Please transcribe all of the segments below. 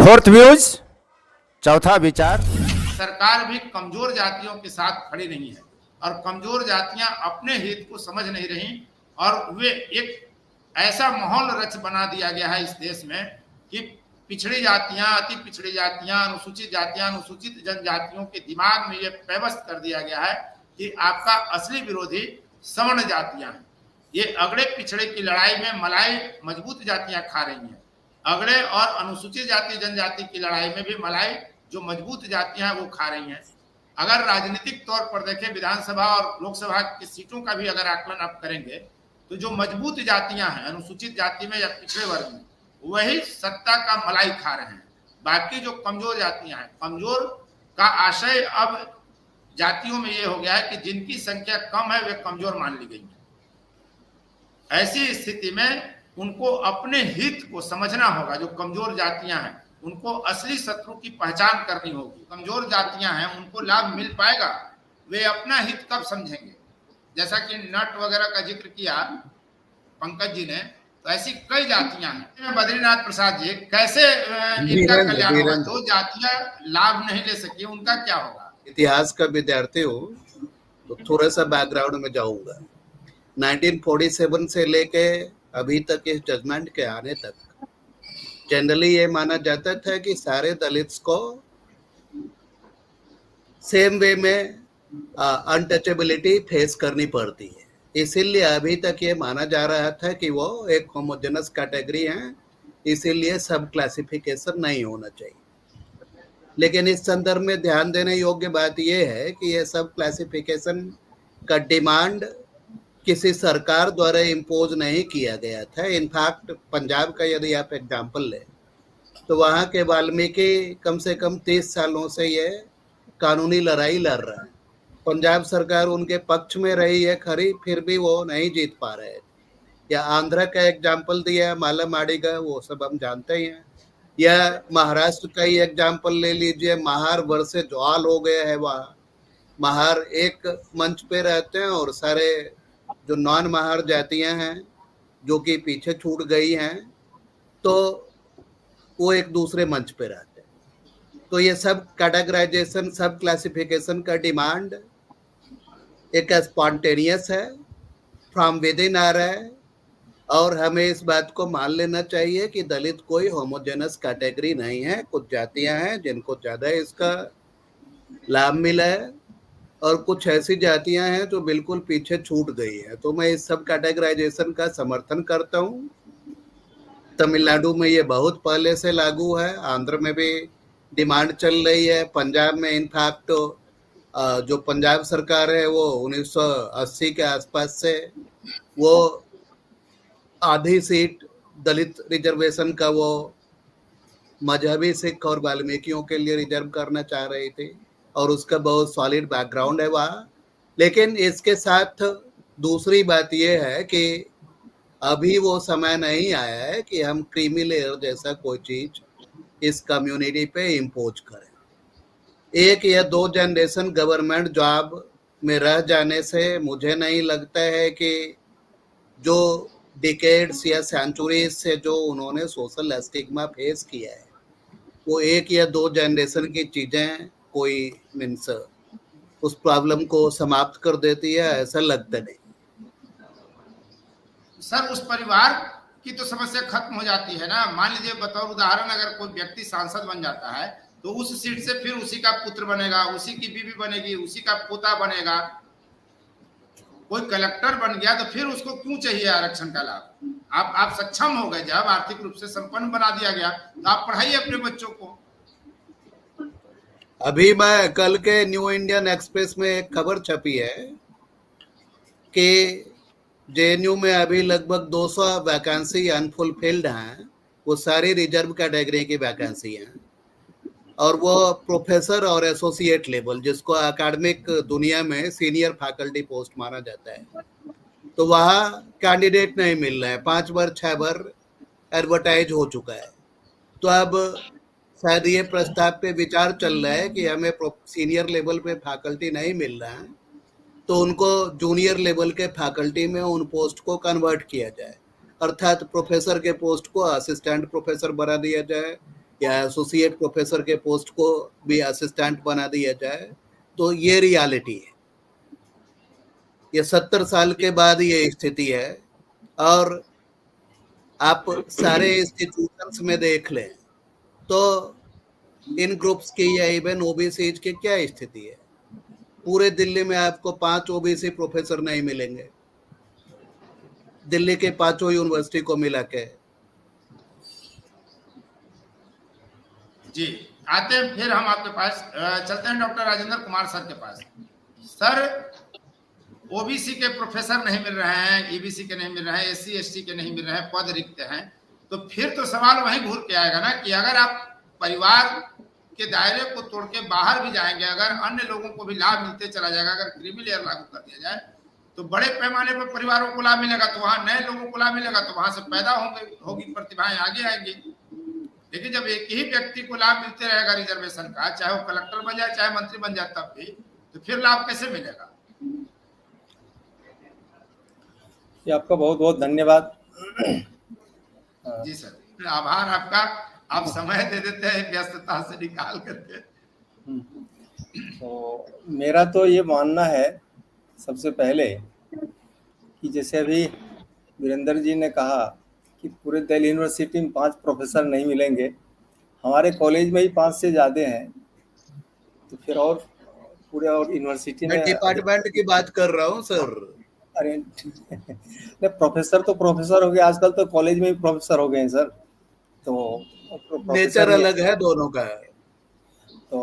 Fourth views, चौथा विचार। सरकार भी कमजोर जातियों के साथ खड़ी नहीं है और कमजोर जातियां अपने हित को समझ नहीं रही और वे एक ऐसा माहौल रच बना दिया गया है इस देश में कि पिछड़ी जातियां, अति पिछड़ी जातियां, अनुसूचित जातियां, अनुसूचित जनजातियों के दिमाग में ये व्यवस्थ कर दिया गया है कि आपका असली विरोधी सवर्ण जातियां हैं। ये अगड़े पिछड़े की लड़ाई में मलाई मजबूत जातियां खा रही हैं। अगड़े और अनुसूचित जाति जनजाति की लड़ाई में भी मलाई जो मजबूत जातियां हैं वो खा रही हैं। अगर राजनीतिक तौर पर देखें, विधानसभा और लोकसभा की सीटों का भी अगर आकलन आप करेंगे तो जो मजबूत जातियां हैं अनुसूचित जाति में या पिछड़े वर्ग में, वही सत्ता का मलाई खा रहे हैं। बाकी जो कमजोर जातियां हैं, कमजोर का आशय अब जातियों में ये हो गया है कि जिनकी संख्या कम है वे कमजोर मान ली गई है। ऐसी स्थिति में उनको अपने हित को समझना होगा। जो कमजोर जातियां हैं उनको असली शत्रु की पहचान करनी होगी। कमजोर जातियां हैं उनको लाभ मिल पाएगा, वे अपना हित कब समझेंगे। जैसा कि नट वगैरह का जिक्र किया पंकज जी ने, तो ऐसी कई जातियां हैं। बद्रीनाथ प्रसाद जी, कैसे इनका कल्याण होगा? जो जातियां लाभ नहीं ले सकी उनका क्या होगा? इतिहास का विद्यार्थी हो तो थोड़ा सा बैकग्राउंड में जाऊंगा। 1947 से लेके अभी तक इस जजमेंट के आने तक जनरली ये माना जाता था कि सारे दलित्स को सेम वे में अनटचेबिलिटी फेस करनी पड़ती है। इसीलिए अभी तक ये माना जा रहा था कि वो एक होमोजेनस कैटेगरी है, इसीलिए सब क्लासिफिकेशन नहीं होना चाहिए। लेकिन इस संदर्भ में ध्यान देने योग्य बात यह है कि ये सब क्लासिफिकेशन का डिमांड किसी सरकार द्वारा इम्पोज नहीं किया गया था। इनफैक्ट पंजाब का यदि आप एग्जाम्पल लें तो वहाँ के वाल्मीकि कम से कम 30 सालों से ये कानूनी लड़ाई लड़ रहा है। पंजाब सरकार उनके पक्ष में रही है खरी, फिर भी वो नहीं जीत पा रहे। या आंध्र का एग्जाम्पल दिया माला माडिगा, वो सब हम जानते ही हैं। या महाराष्ट्र का ही एग्जाम्पल ले लीजिए, महार वर्ष ज्वाल हो गया है। वहाँ महार एक मंच पे रहते हैं और सारे जो नॉन महार जातियां हैं जो कि पीछे छूट गई हैं तो वो एक दूसरे मंच पे रहते हैं। तो ये सब कैटेगराइजेशन, सब क्लासिफिकेशन का डिमांड एक स्पॉन्टेनियस है, फ्रॉम विद इन आ रहा है। और हमें इस बात को मान लेना चाहिए कि दलित कोई होमोजेनस कैटेगरी नहीं है। कुछ जातियां हैं जिनको ज़्यादा इसका लाभ मिला है और कुछ ऐसी जातियां हैं जो बिल्कुल पीछे छूट गई है। तो मैं इस सब कैटेगराइजेशन का समर्थन करता हूँ। तमिलनाडु में ये बहुत पहले से लागू है, आंध्र में भी डिमांड चल रही है, पंजाब में इनफैक्ट जो पंजाब सरकार है वो 1980 के आसपास से वो आधी सीट दलित रिजर्वेशन का वो मजहबी सिख और वाल्मीकियों के लिए रिजर्व करना चाह रही थी और उसका बहुत सॉलिड बैकग्राउंड है वहाँ। लेकिन इसके साथ दूसरी बात यह है कि अभी वो समय नहीं आया है कि हम क्रीमी लेयर जैसा कोई चीज इस कम्युनिटी पे इम्पोज करें। 1 या 2 जनरेशन गवर्नमेंट जॉब में रह जाने से मुझे नहीं लगता है कि जो डिकेड्स या सेंचुरीज से जो उन्होंने सोशल स्टिग्मा फेस किया है वो 1 या 2 जनरेशन की चीजें कोई मीन्स उस प्रॉब्लम को समाप्त कर देती है, ऐसा लगता नहीं। सर, उस परिवार की तो समस्या खत्म हो जाती है ना। मान लीजिए बतौर उदाहरण, अगर कोई व्यक्ति सांसद बन जाता है तो उस सीट से फिर उसी का पुत्र बनेगा, उसी की बीवी बनेगी, उसी का पोता बनेगा। कोई कलेक्टर बन गया तो फिर उसको क्यों चाहिए आरक्षण का लाभ? आप सक्षम हो गए, जब आर्थिक रूप से संपन्न बना दिया गया तो आप पढ़ाइए अपने बच्चों को। अभी मैं कल के न्यू इंडियन एक्सप्रेस में एक खबर छपी है कि जेएनयू में अभी लगभग 200 वैकेंसी अनफुलफिल्ड हैं। वो सारी रिजर्व कैटेगरी की वैकेंसी हैं और वो प्रोफेसर और एसोसिएट लेवल, जिसको एकेडमिक दुनिया में सीनियर फैकल्टी पोस्ट माना जाता है, तो वहाँ कैंडिडेट नहीं मिल रहे हैं। 5 बार 6 बार एडवर्टाइज हो चुका है। तो अब शायद ये प्रस्ताव पे विचार चल रहा है कि हमें सीनियर लेवल पे फैकल्टी नहीं मिल रहा है तो उनको जूनियर लेवल के फैकल्टी में उन पोस्ट को कन्वर्ट किया जाए, अर्थात प्रोफेसर के पोस्ट को असिस्टेंट प्रोफेसर बना दिया जाए या एसोसिएट प्रोफेसर के पोस्ट को भी असिस्टेंट बना दिया जाए, तो ये रियलिटी है। ये 70 साल के बाद ये स्थिति है। और आप सारे इंस्टीट्यूशंस में देख लें तो इन ग्रुप्स की या इवन ओबीसी की क्या स्थिति है। पूरे दिल्ली में आपको 5 ओबीसी प्रोफेसर नहीं मिलेंगे, दिल्ली के 5 यूनिवर्सिटी को मिला के। जी, आते हैं फिर हम आपके पास चलते हैं डॉक्टर राजेंद्र कुमार सर के पास। सर, ओबीसी के प्रोफेसर नहीं मिल रहे हैं, ईबीसी के नहीं मिल रहे हैं, एससी एसटी के नहीं मिल रहे हैं, पद रिक्त हैं, तो फिर तो सवाल वहीं घूर के आएगा ना कि अगर आप परिवार के दायरे को तोड़ के बाहर भी जाएंगे, अगर अन्य लोगों को भी लाभ मिलते चला जाएगा, अगर क्रीमी लेयर लागू कर दिया जाए तो बड़े पैमाने पर परिवारों को लाभ मिलेगा, तो वहां नए लोगों को लाभ मिलेगा, तो वहां से पैदा होगी प्रतिभाएं आगे आएंगी। लेकिन जब एक ही व्यक्ति को लाभ मिलते रहेगा रिजर्वेशन का, चाहे वो कलेक्टर बन जाए चाहे मंत्री बन जाए, तब भी तो फिर लाभ कैसे मिलेगा? आपका बहुत बहुत धन्यवाद। जी सर, आभार आपका, आप समय दे देते हैं व्यस्तता से निकाल करके। तो मेरा तो ये मानना है सबसे पहले कि जैसे अभी वीरेंद्र जी ने कहा कि पूरे दिल्ली यूनिवर्सिटी में 5 प्रोफेसर नहीं मिलेंगे, हमारे कॉलेज में ही 5 से ज़्यादा हैं, तो फिर और पूरे और यूनिवर्सिटी में डिपार्टमेंट की बात कर रहा हूँ सर। अरे नहीं, प्रोफेसर तो प्रोफेसर हो गए, आजकल तो कॉलेज में ही प्रोफेसर हो गए हैं सर। तो नेचर अलग है दोनों का। तो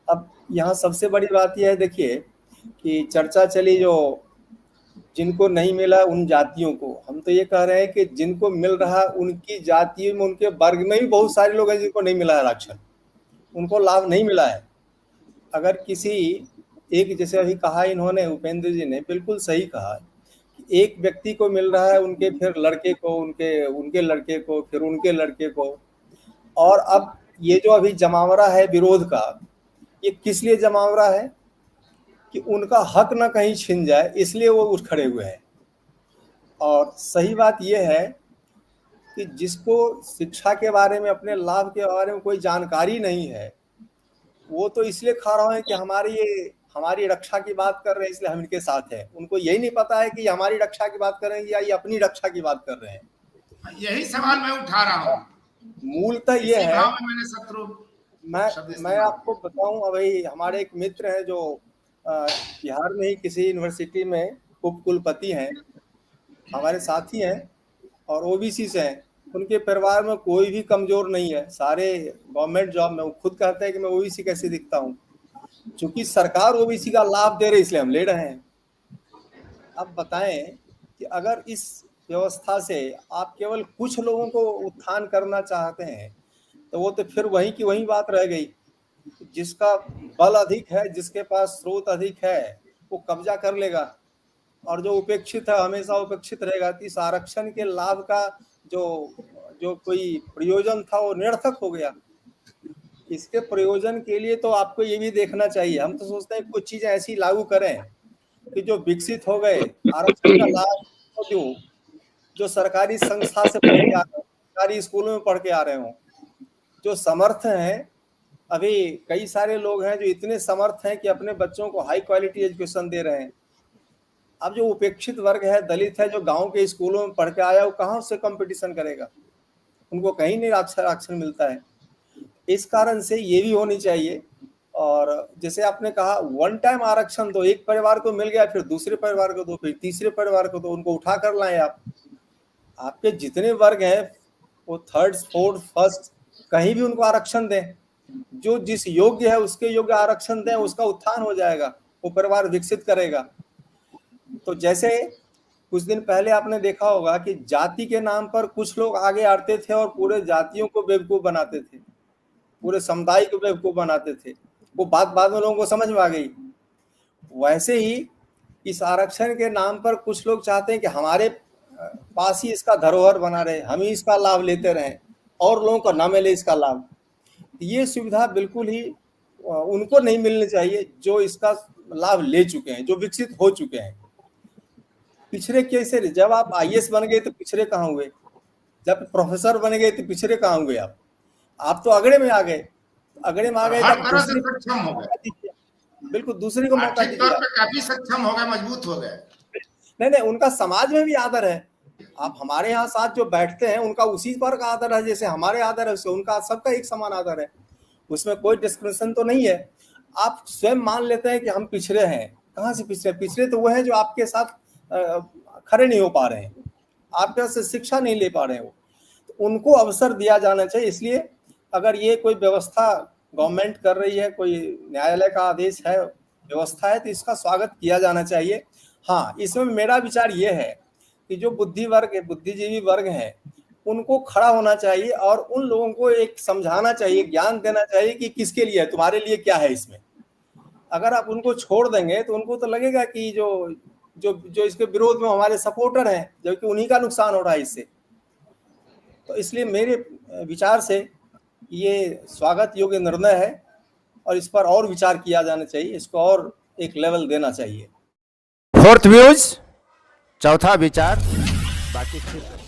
अब यहाँ सबसे बड़ी बात यह है, देखिए कि चर्चा चली जो जिनको नहीं मिला उन जातियों को, हम तो ये कह रहे हैं कि जिनको मिल रहा उनकी जाति में, उनके वर्ग में भी बहुत सारे लोग हैं जिनको नहीं मिला है आरक्षण, उनको लाभ नहीं मिला है। अगर किसी एक, जैसे अभी कहा इन्होंने, उपेंद्र जी ने बिल्कुल सही कहा कि एक व्यक्ति को मिल रहा है, उनके फिर लड़के को, उनके लड़के को, फिर उनके लड़के को। और अब ये जो अभी जमावड़ा है विरोध का, ये किस लिए जमावड़ा है कि उनका हक ना कहीं छिन जाए, इसलिए वो उठ खड़े हुए हैं। और सही बात यह है कि जिसको शिक्षा के बारे में, अपने लाभ के बारे में कोई जानकारी नहीं है, वो तो इसलिए खा रहा है कि हमारी रक्षा की बात कर रहे हैं इसलिए हम इनके साथ हैं। उनको यही नहीं पता है कि हमारी रक्षा की बात कर रहे हैं या ये अपनी रक्षा की बात कर रहे हैं। यही सवाल मैं उठा रहा हूँ। मूलतः ये है, मैंने शत्रु मैं आपको बताऊं, अभी हमारे एक मित्र हैं जो बिहार में ही किसी यूनिवर्सिटी में उप कुलपति हैं, हमारे साथी हैं और ओबीसी से हैं। उनके परिवार में कोई भी कमजोर नहीं है, सारे गवर्नमेंट जॉब में। वो खुद कहते हैं कि मैं ओबीसी कैसे दिखता हूँ, क्योंकि सरकार ओबीसी का लाभ दे रही इसलिए हम ले रहे हैं। अब बताएं कि अगर इस व्यवस्था से आप केवल कुछ लोगों को उत्थान करना चाहते हैं, तो वो तो फिर वहीं की वहीं बात रह गई। जिसका बल अधिक है, जिसके पास स्रोत अधिक है, वो कब्जा कर लेगा, और जो उपेक्षित है हमेशा उपेक्षित रहेगा। इस आरक्षण के लाभ का जो कोई प्रयोजन था वो निरर्थक हो गया। इसके प्रयोजन के लिए तो आपको ये भी देखना चाहिए। हम तो सोचते हैं कुछ चीजें ऐसी लागू करें कि जो विकसित हो गए, आरक्षण का लाभ तो जो सरकारी संस्था से पढ़ के आ रहे, सरकारी स्कूलों में पढ़ के आ रहे हों, जो समर्थ हैं। अभी कई सारे लोग हैं जो इतने समर्थ हैं कि अपने बच्चों को हाई क्वालिटी एजुकेशन दे रहे हैं। अब जो उपेक्षित वर्ग है, दलित है, जो गांव के स्कूलों में पढ़ के आया, वो कहाँ से कंपटीशन करेगा? उनको कहीं नहीं आरक्षण मिलता है। इस कारण से ये भी होनी चाहिए। और जैसे आपने कहा, वन टाइम आरक्षण दो, एक परिवार को मिल गया, फिर दूसरे परिवार को दो, फिर तीसरे परिवार को दो, उनको उठा कर लाएं आप। आपके जितने वर्ग हैं वो थर्ड, फोर्थ, फर्स्ट, कहीं भी उनको आरक्षण दें। जो जिस योग्य है उसके योग्य आरक्षण दें, उसका उत्थान हो जाएगा, वो परिवार विकसित करेगा। तो जैसे कुछ दिन पहले आपने देखा होगा कि जाति के नाम पर कुछ लोग आगे आते थे और पूरे जातियों को बेवकूफ बनाते थे, पूरे समुदाय को बेवकूफ बनाते थे। वो बात बाद में लोगों को समझ में आ गई। वैसे ही इस आरक्षण के नाम पर कुछ लोग चाहते हैं कि हमारे पास ही इसका धरोहर बना रहे, हम ही इसका लाभ लेते रहें और लोगों को ना मिले इसका लाभ। ये सुविधा बिल्कुल ही उनको नहीं मिलनी चाहिए जो इसका लाभ ले चुके हैं, जो विकसित हो चुके हैं। पिछड़े कैसे? जब आप आईएएस बन गए तो पिछड़े कहाँ हुए? जब प्रोफेसर बन गए तो पिछड़े कहाँ हुए? आप तो अगड़े में आ गए, अगड़े में आ गए, हर तब तरह से दूसरे को सक्षम हो मौका गए, दीजिए, बिल्कुल दूसरे को मौका आर्थिक तौर दीजिए। पे काफी सक्षम हो गए, मजबूत हो गए। नहीं, उनका समाज में भी आदर है। आप हमारे यहाँ साथ जो बैठते हैं उनका उसी पर का आदर है, जैसे हमारे आदर है उससे उनका सबका एक समान आदर है, उसमें कोई डिस्क्रिमिनेशन तो नहीं है। आप स्वयं मान लेते हैं कि हम पिछड़े हैं, कहाँ से पिछड़े? पिछड़े तो वो हैं जो आपके साथ खड़े नहीं हो पा रहे हैं, आपके से शिक्षा नहीं ले पा रहे हैं, वो तो उनको अवसर दिया जाना चाहिए। इसलिए अगर ये कोई व्यवस्था गवर्नमेंट कर रही है, कोई न्यायालय का आदेश है, व्यवस्था है, तो इसका स्वागत किया जाना चाहिए। हाँ, इसमें मेरा विचार ये है कि जो बुद्धिजीवी वर्ग है उनको खड़ा होना चाहिए और उन लोगों को एक समझाना चाहिए, ज्ञान देना चाहिए कि किसके लिए है, तुम्हारे लिए क्या है इसमें। अगर आप उनको छोड़ देंगे तो उनको तो लगेगा कि जो इसके विरोध में हमारे सपोर्टर हैं, जबकि उन्हीं का नुकसान हो रहा है इससे। तो इसलिए मेरे विचार से ये स्वागत योग्य निर्णय है और इस पर और विचार किया जाना चाहिए, इसको और एक लेवल देना चाहिए। फोर्थ व्यूज, चौथा विचार, बाकी फिर